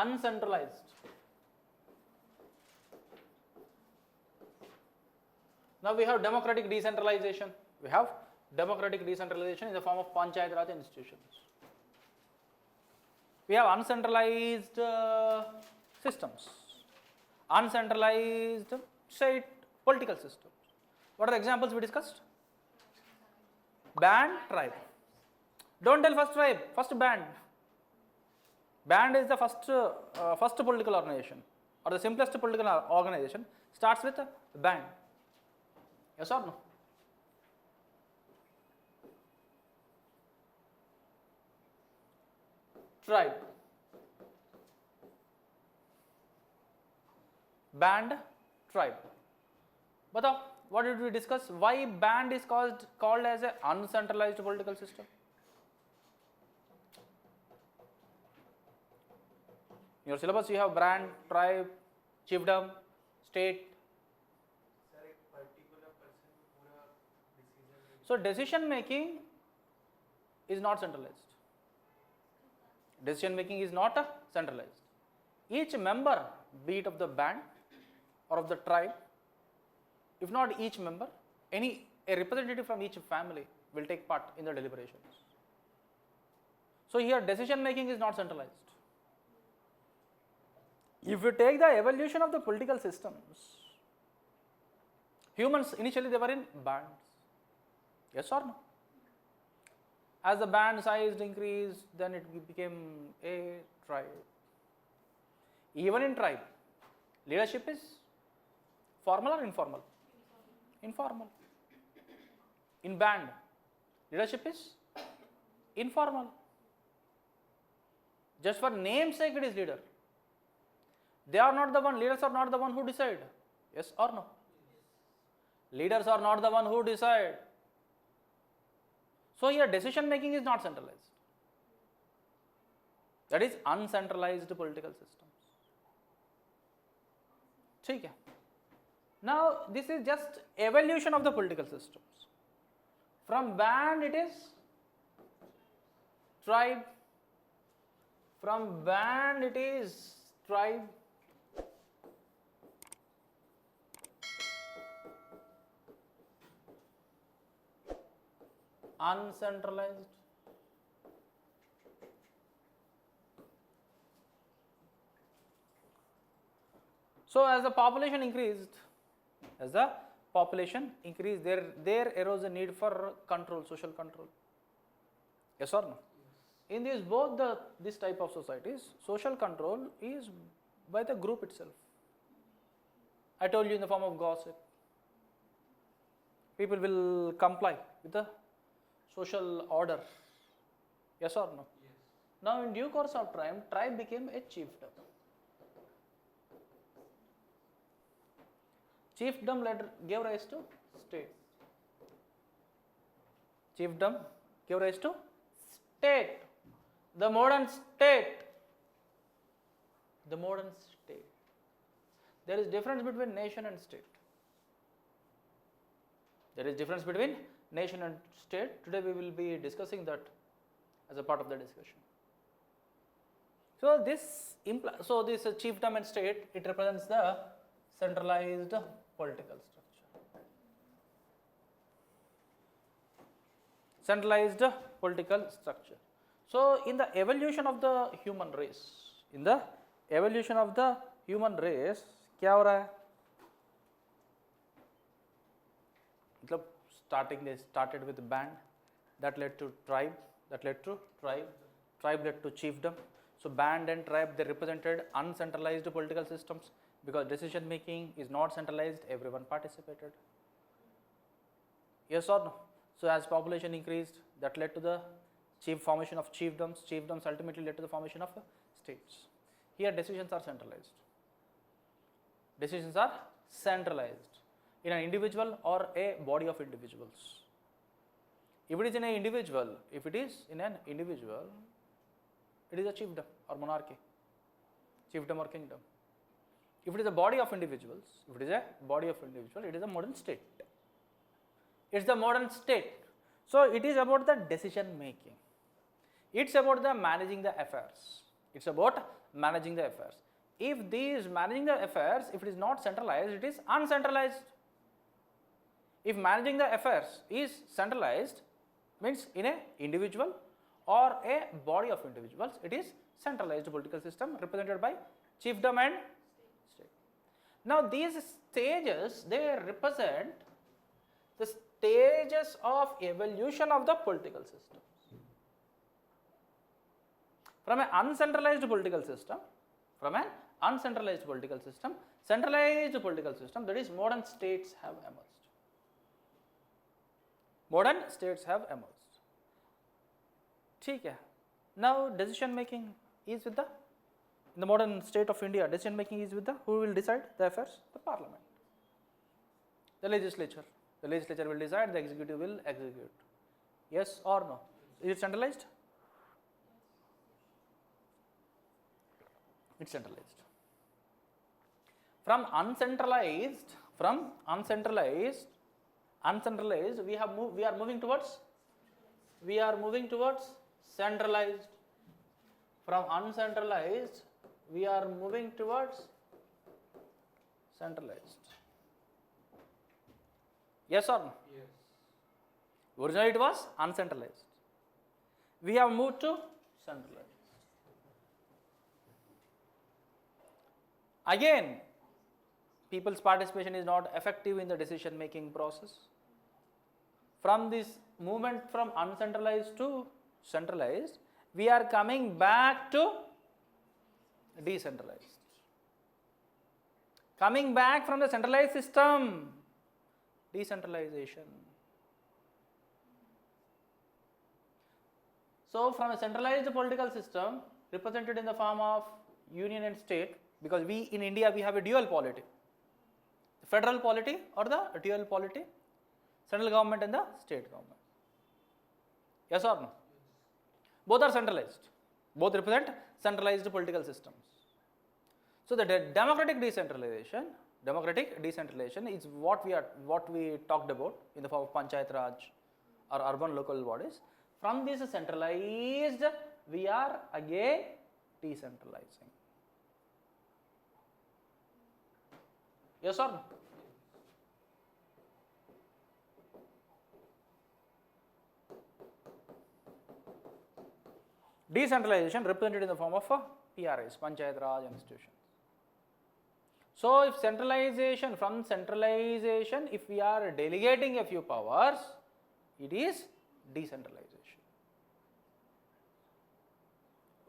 uncentralized. Now we have democratic decentralization. We have democratic decentralization in the form of Panchayat Raj institutions. We have uncentralized systems, uncentralized state political systems. What are the examples we discussed? Band, tribe. Don't tell first tribe, first band. Band is the first political organization, or the simplest political organization starts with a band. Yes or no? Tribe. Band, tribe. Batao, what did we discuss? Why band is called as an uncentralized political system? In your syllabus you have band, tribe, chiefdom, state. So decision making is not centralized. Decision making is not centralized. Each member, be it of the band or of the tribe, if not each member, a representative from each family will take part in the deliberations. So here decision making is not centralized. If you take the evolution of the political systems, humans initially they were in bands. Yes or no? As the band size increased, then it became a tribe. Even in tribe, leadership is formal or informal? Informal. In band, leadership is informal. Just for namesake it is leader. They are not the one, leaders are not the one who decide. Yes or no? Leaders are not the one who decide. So here decision making is not centralized. That is uncentralized political systems. Okay. Now this is just evolution of the political systems. From band it is tribe. From band it is tribe. Uncentralized. So as the population increased, there arose a need for control, social control. Yes or no? In this type of societies, social control is by the group itself. I told you in the form of gossip. People will comply with the social order. Yes or no? Yes. Now in due course of time, tribe became a chiefdom. Chiefdom gave rise to state. Chiefdom gave rise to state. The modern state. The modern state. There is difference between nation and state. There is difference between nation and state. Today we will be discussing that as a part of the discussion. So this chiefdom and state, it represents the centralized political structure. Centralized political structure. So in the evolution of the human race, क्या हो रहा है? मतलब started with band, that led to tribe, tribe led to chiefdom. So band and tribe, they represented uncentralized political systems because decision making is not centralized, everyone participated. Yes or no? So as population increased, that led to the formation of chiefdoms. Chiefdoms ultimately led to the formation of states. Here decisions are centralized. Decisions are centralized in an individual or a body of individuals. If it is in an individual, it is a chiefdom or monarchy, chiefdom or kingdom. If it is a body of individuals, it is a modern state. It's the modern state. So it is about the decision making. It's about the managing the affairs. It's about managing the affairs. If these managing the affairs, if it is not centralized, it is uncentralized. If managing the affairs is centralized, means in a individual or a body of individuals, it is centralized political system represented by chiefdom and state. Now these stages, they represent the stages of evolution of the political system. From an uncentralized political system, centralized political system, that is modern states have emerged. Modern states have emerged. ठीक है. Now decision making is with in the modern state of India, decision making is with who will decide the affairs? The parliament. The legislature. The legislature will decide, the executive will execute. Yes or no? Is it centralized? It's centralized. From uncentralized, we are moving towards centralized. From uncentralized, we are moving towards centralized. Yes or no? Yes. Originally it was uncentralized. We have moved to centralized. Again, people's participation is not effective in the decision making process. From this movement from uncentralized to centralized, we are coming back to decentralized. Coming back from the centralized system, decentralization. So from a centralized political system represented in the form of union and state, because we in India we have a dual polity, federal polity or the dual polity, central government and the state government. Yes or no? Both are centralized. Both represent centralized political systems. So the democratic decentralization is what we talked about in the form of Panchayat Raj or urban local bodies. From this centralized, we are again decentralizing. Yes or no? Decentralization represented in the form of PRIs, Panchayat Raj institutions. So if centralization, from centralization, if we are delegating a few powers, it is decentralization.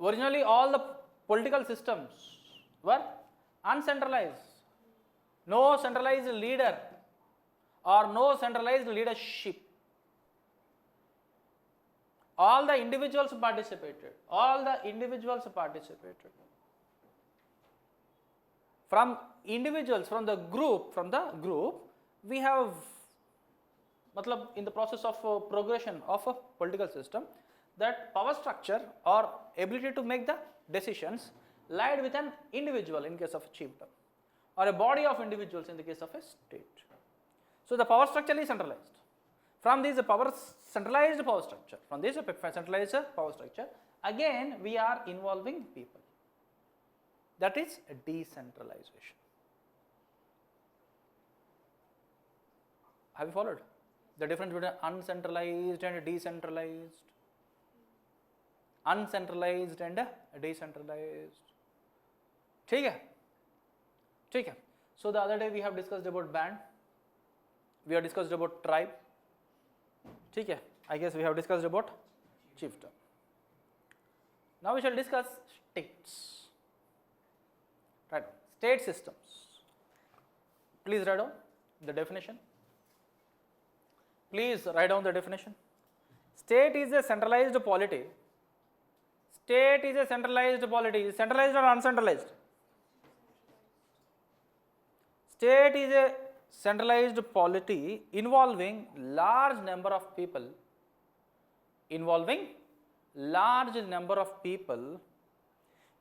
Originally all the political systems were uncentralized. No centralized leader or no centralized leadership. All the individuals participated. From individuals, from the group, we have, in the process of progression of a political system, that power structure or ability to make the decisions lied with an individual in case of a chiefdom, or a body of individuals in the case of a state. So the power structure is centralized. From this centralized power structure, again we are involving people. That is decentralization. Have you followed the difference between uncentralized and decentralized? Uncentralized and decentralized. ठीक है. So the other day we have discussed about band. We have discussed about tribe. ठीक है. I guess we have discussed about chiefdom. Now we shall discuss states. Right. State systems. Please write down the definition. State is a centralized polity. Is centralized or uncentralized? State is a centralized polity involving large number of people.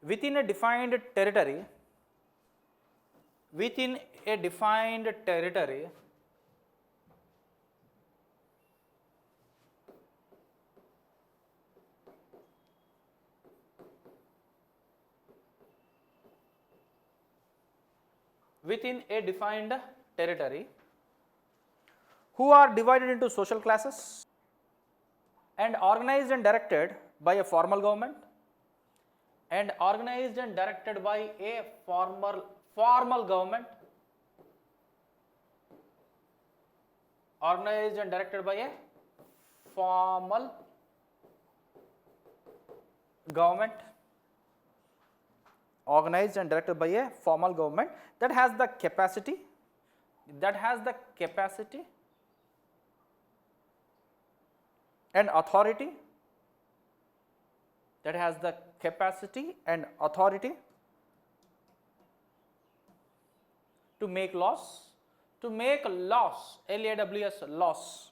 Within a defined territory. within a defined territory, who are divided into social classes and organized and directed by a formal government, and organized and directed by a formal government, organized and directed by a formal government, organized and directed by a formal government that has the capacity and authority to make laws, LAWS, laws,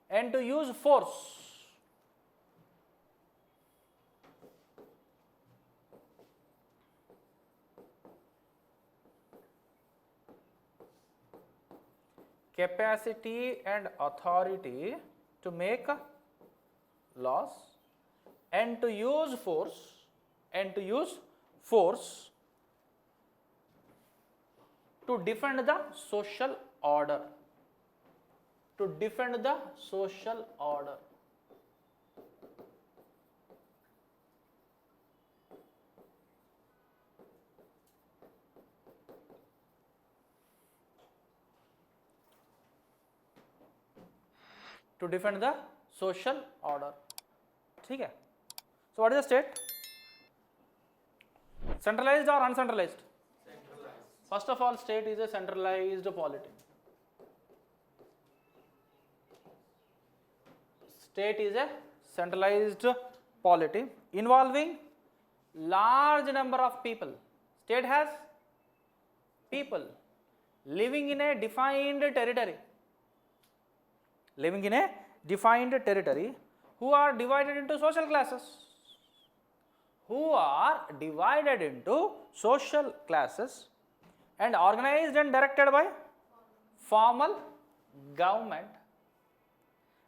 and to use force capacity and authority to make laws and to use force to defend the social order, ठीक है. So what is the state? Centralized or uncentralized? Centralized. First of all, state is a centralized polity. State is a centralized polity involving large number of people. State has people living in a defined territory, who are divided into social classes, and organized and directed by formal government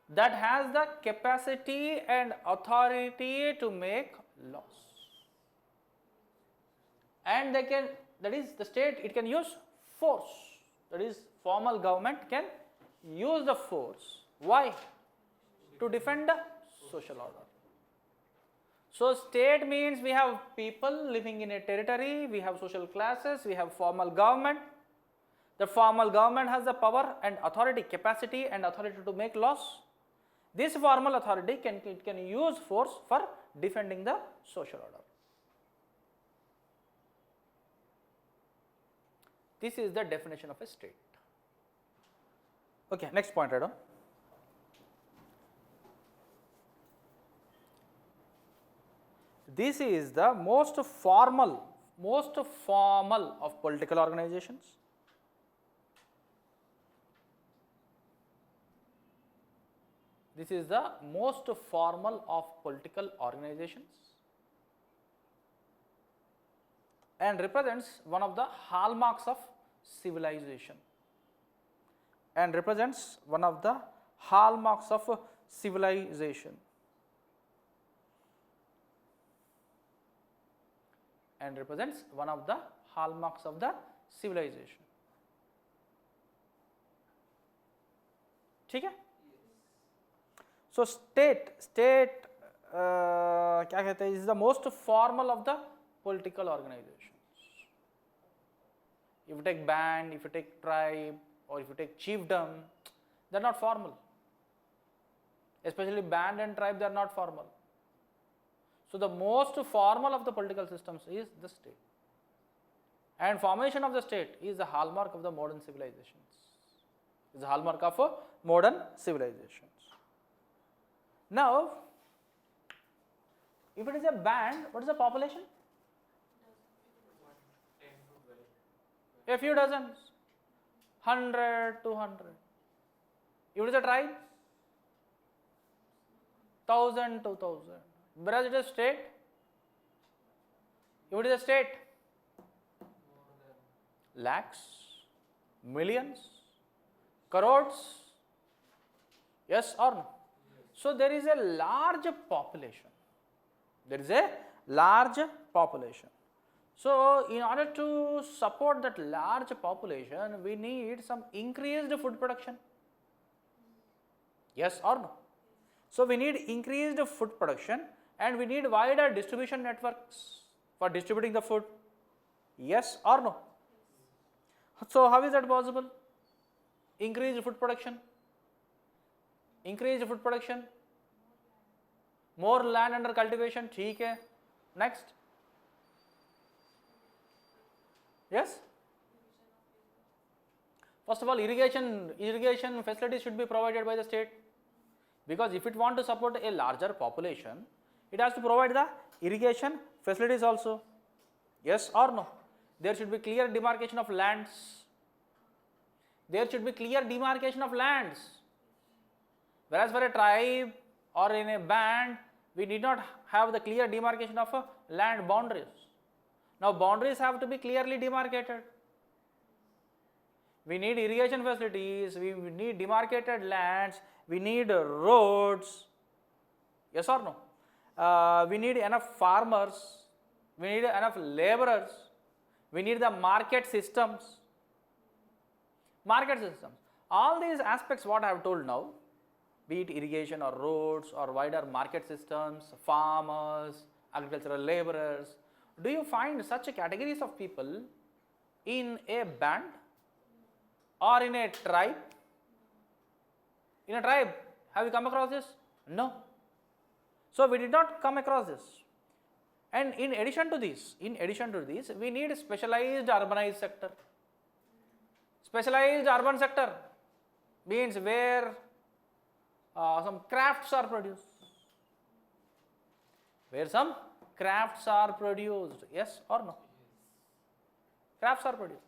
that has the capacity and authority to make laws, and they can, that is the state, it can use force, that is formal government can use the force. Why? To defend the social order. So state means we have people living in a territory, we have social classes, we have formal government. The formal government has the power and authority, capacity and authority to make laws. This formal authority can use force for defending the social order. This is the definition of a state. Okay, next point, right on. This is the most formal of political organizations. This is the most formal of political organizations and represents one of the hallmarks of civilization. And represents one of the hallmarks of civilization. And represents one of the hallmarks of the civilization. ठीक है? So state क्या कहते हैं, is the most formal of the political organizations. If you take band, if you take tribe, or if you take chiefdom, they are not formal. Especially band and tribe, they are not formal. So the most formal of the political systems is the state. And formation of the state is the hallmark of the modern civilizations. Is the hallmark of modern civilizations. Now, if it is a band, what is the population? A few dozens, 100, 200. If it is a tribe, 1000, 2000. Whereas it is state, if it is a state, lakhs, millions, crores, yes or no? So there is a large population. So, in order to support that large population, we need some increased food production. Yes or no? So, we need increased food production and we need wider distribution networks for distributing the food. Yes or no? So, how is that possible? Increased food production. Increased food production. More land under cultivation. ठीक है. Next. Yes? First of all, irrigation facilities should be provided by the state, because if it want to support a larger population, it has to provide the irrigation facilities also. Yes or no? There should be clear demarcation of lands. There should be clear demarcation of lands. Whereas for a tribe or in a band, we did not have the clear demarcation of land boundaries. Now boundaries have to be clearly demarcated. We need irrigation facilities, we need demarcated lands, we need roads. Yes or no? We need enough farmers, we need enough laborers, we need the market systems. Market systems. All these aspects what I have told now, be it irrigation or roads or wider market systems, farmers, agricultural laborers. Do you find such categories of people in a band or in a tribe? In a tribe, have you come across this? No. So we did not come across this. And in addition to this, we need specialized urbanized sector. Specialized urban sector means where some crafts are produced. Where some crafts are produced. Yes or no? Crafts are produced.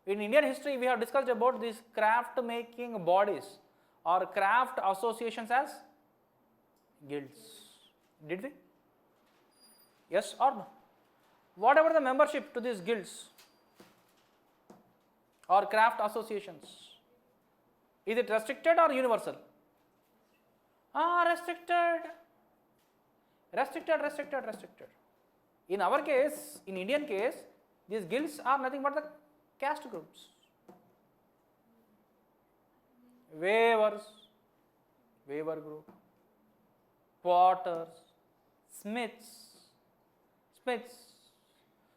In Indian history, we have discussed about these craft making bodies or craft associations as guilds. Did we? Yes or no? What about the membership to these guilds or craft associations? Is it restricted or universal? Restricted. Restricted. In our case, in Indian case, these guilds are nothing but the caste groups. Weavers, weaver group, potters, smiths.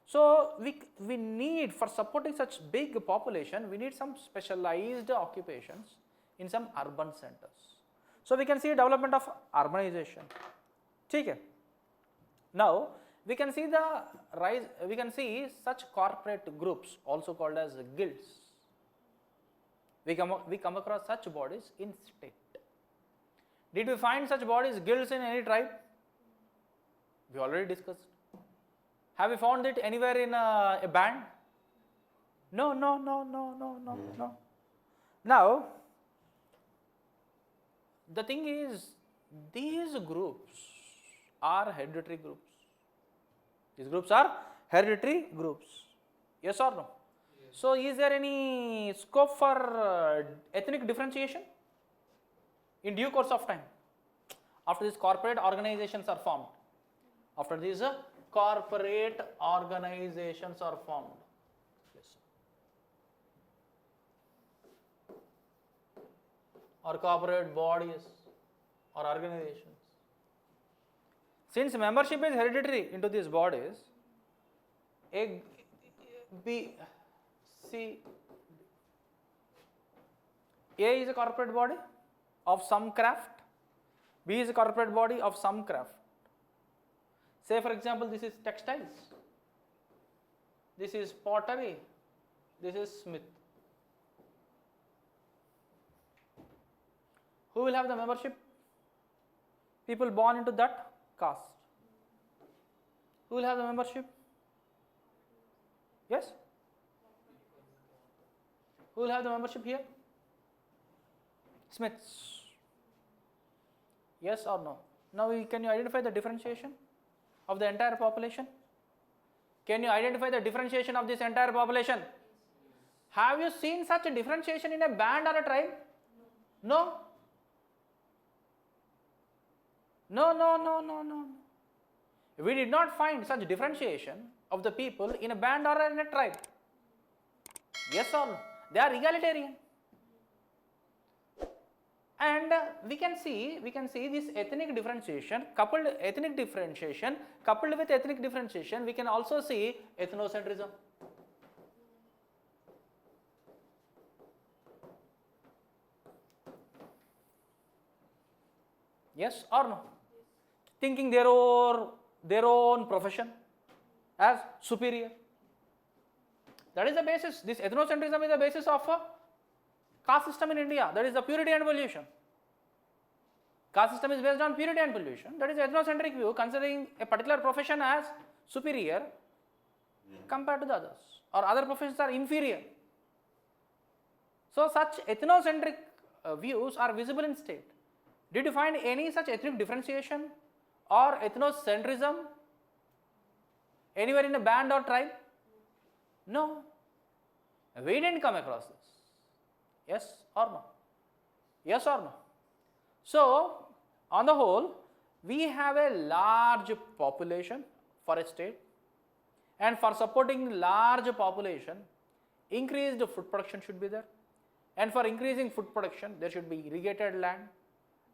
So we need, for supporting such big population, we need some specialized occupations in some urban centers. So we can see development of urbanization. Okay. Now we can see the rise. We can see such corporate groups also called as guilds. We come across such bodies in state. Did we find such bodies, guilds, in any tribe? We already discussed. Have you found it anywhere in a band? No. Now, the thing is, these groups are hereditary groups. These groups are hereditary groups. Yes or no? Yes. So, is there any scope for ethnic differentiation in due course of time? After these corporate organizations are formed. After these corporate organizations are formed. Yes. Or corporate bodies or organizations. Since membership is hereditary into these bodies, A, B, C, A is a corporate body of some craft, B is a corporate body of some craft. Say for example, this is textiles, this is pottery, this is smith. Who will have the membership? People born into that caste. Who will have the membership? Yes? Who will have the membership here? Smiths. Yes or no? Now can you identify the differentiation of the entire population? Can you identify the differentiation of this entire population? Have you seen such a differentiation in a band or a tribe? No. No. We did not find such differentiation of the people in a band or in a tribe. Yes or no? They are egalitarian. And we can see this ethnic differentiation coupled with ethnic differentiation, we can also see ethnocentrism. Yes or no? Thinking their own profession as superior. That is the basis. This ethnocentrism is the basis of a caste system in India. That is the purity and pollution. Caste system is based on purity and pollution. That is ethnocentric view, considering a particular profession as superior compared to the others, or other professions are inferior. So such ethnocentric views are visible in state. Did you find any such ethnic differentiation or ethnocentrism anywhere in a band or tribe? No. We didn't come across this. Yes or no? Yes or no? So, on the whole, we have a large population for a state, and for supporting large population, increased food production should be there, and for increasing food production, there should be irrigated land.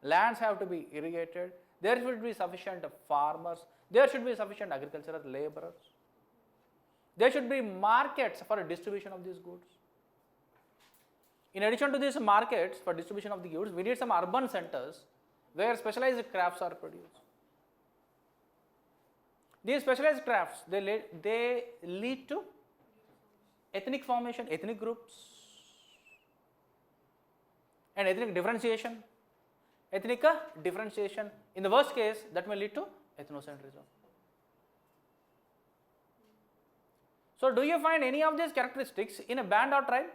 Lands have to be irrigated. There should be sufficient farmers. There should be sufficient agricultural laborers. There should be markets for distribution of these goods. In addition to these markets for distribution of the goods, we need some urban centers where specialized crafts are produced. These specialized crafts, they lead to ethnic formation, ethnic groups, and ethnic differentiation. Ethnic differentiation, in the worst case, that may lead to ethnocentrism. So, do you find any of these characteristics in a band or tribe?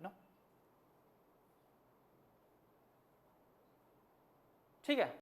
No. ठीक है.